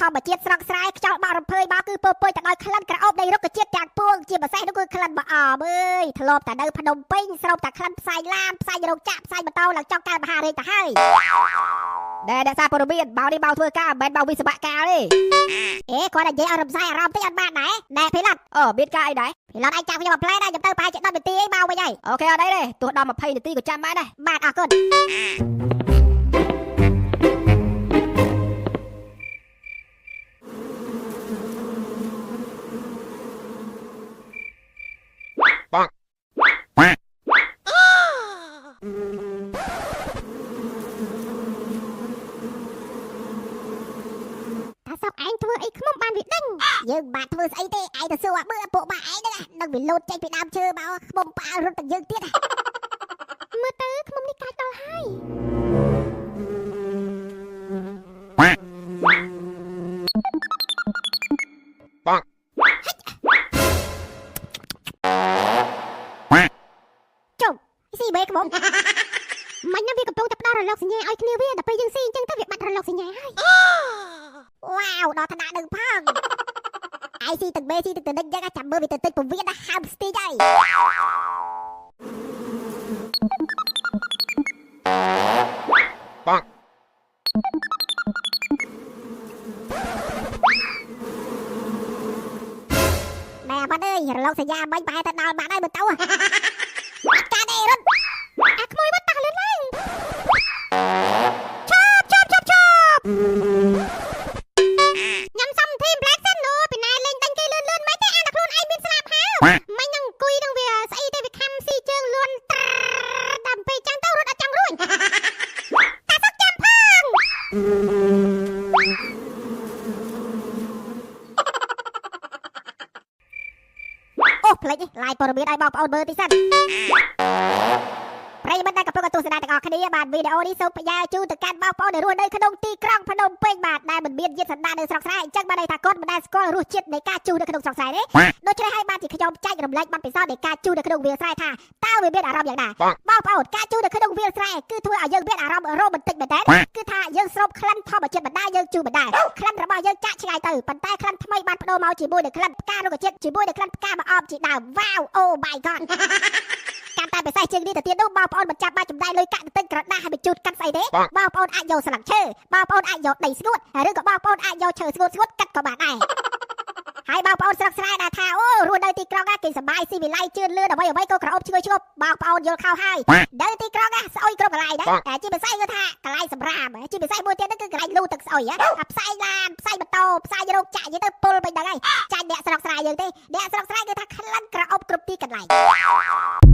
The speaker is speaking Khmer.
ម្មជាតិស្រស់ស្រាយខ្យល់បក់រំភើយមកគឺពោពេញទៅដោយក្លិនក្រអូបនៃរុក្ខជាតិទាំងពួងជាពិសេសនោះគឺក្លិនបអមអើយធ្លាប់តែនៅភ្នំពេញស្រូបតែក្លិនផ្សាយឡានផ្សាយរោងចក្រផ្សាយម៉ូតូឡើងចង់កើតមហារាជទៅហើយដែលអ្នកសារព័ត៌មានបោនេះបោធ្វើការមិនបោវិស្វករទេគាត់និយាយឲ្យរំសាយអារម្មណ៍តិចអត់បានដែរណែភីឡាត់មានការអីដែរភីឡាត់ឯងចាំខ្ញុំមកផ្លែដែរខ្ញុំទៅប្រហែលជា10នាទីឯងមកវិញហើយអូខេអត់អីទេទោះដល់20នាទីក៏ចាំបានដែរបាទអរគុណBonk. សុកឯងធ្វើអីខ្ញុំបានវាដឹងយើងបាត់ធ្វើស្អីទេឯងទៅសួរមើលពួកបាក់ឯងហ្នឹងនឹងវាលោតចេញពីដើមឈើមកខ្ញុំប៉ារត់ទៅយើងទៀតមើលទៅខ្ញុំនេះកាច់ដល់ហើយBonk. ជុំស៊ីបេខ្ញុំមិនណាវាកំពុងតែផ្ដល់រលកសញ្ញាឲ្យគ្នាវាដល់ពេលយើងស៊ីអញ្ចឹងទៅវាបាត់រលកសញ្ញាហើយវ៉ាវដល់ថ្នាក់នឹងផងឯស៊ីទឹកបេស៊ីទឹកតនិចយ៉ាងចាំមើលវាទៅតិចពវាដល់ហើមស្ទីចហើយBonk. ណែបាត់អើយរលកសញ្ញាបាញ់ប្រហែលតែដល់បាត់ហើយមើលទៅបាត់កាទេរត់អាក្មួយបាត់តាក់លឿនឡើងឈប់ញ៉ាំសំធីមប្លែកសិននោះពីណែលេងដាញ់គេលឿនមិនទេអានតែខ្លួនឯងមានស្លាប់ហើយមិននឹងអង្គុយនឹងវាស្អីទេវាខំស៊ីជើងលឿនតាមពេលចឹងទៅរត់អត់ចង់រួចតាសុកចាំផងអូផ្លេចឡាយព័ត៌មានឲ្យបងប្អូនមើលតិចសិនប្រិយមិត្តដែលកំពុងទស្សនាទាំងអស់គ្នាបាទវីដេអូនេះសូមផ្ញើជូនទៅកាន់បងប្អូនដែលរស់នៅក្នុងទីក្រុងភ្នំពេញបាទដែលមិនមានយានសណ្ដាននៅស្រុកស្រែអញ្ចឹងបានន័យថាគាត់មិនដែលស្គាល់រសជាតិនៃការជូរនៅក្នុងស្រុកស្រែទេដូច្នេះហើយបានជាខ្ញុំចែករំលែកបទពិសោធន៍នៃការជូរនៅក្នុងវាលស្រែថាតើវាមានអារម្មណ៍យ៉ាងណាបងប្អូនការជូរនៅក្នុងវាលស្រែគឺធ្វើឲ្យយើងមានអារម្មណ៍រ៉ូមែនទិកមែនទេគឺថាយើងស្រូបក្លិនធម្មជាតិបណ្ដាយើងជូរបណ្ដាក្លិនរបស់យើងចាក់ឆ្ងាយទៅប៉ុន្តែក្លិនថ្មីបានបដូរមកជាមួយនឹងក្លិនផ្ការុក្ខជាតិជាមួយនឹងក្លិនផ្កាមកអមជាដើមវ៉ាវអូ my god កាន់តែពិសេសជាងនេះទៅទៀតនោះបងប្អូនមិនចាំបាច់ចំណាយលុយកាក់ទៅទិញក្រដាសឲ្យបញ្ជូតកាត់ស្អីទេបងប្អូនអាចយកស្លឹកឈើបងប្អូនអាចយកដីស្ងួតឬក៏បងប្អូនអាចយកឈើស្ងួតកាត់ក៏បានដែរហើយបងប្អូនស្រុកស្រែដែលថាអូរស់នៅទីក្រុងគេសប្បាយស៊ីវិល័យជឿនលឿនអ្វីក៏ក្រអូបឈ្ងុយឈ្ងប់បងប្អូនយល់ខុសហើយនៅទីក្រុងស្អុយគ្រប់កន្លែងដែរជាពិសេសគឺថាកន្លែងសម្រាមជាពិសេសមួយទៀតគឺកន្លែងលូទឹកស្អុយផ្សាយឡានផ្សាយម៉ូតូផ្សាយរោគចាក់និយាយទៅពុលពេញហ្នឹងហើយចាញ់អ្នកស្រុកស្រែយើងទេអ្នកស្រុកស្រែគឺថាក្លិនក្រអូបគ្រប់ទីកន្លែង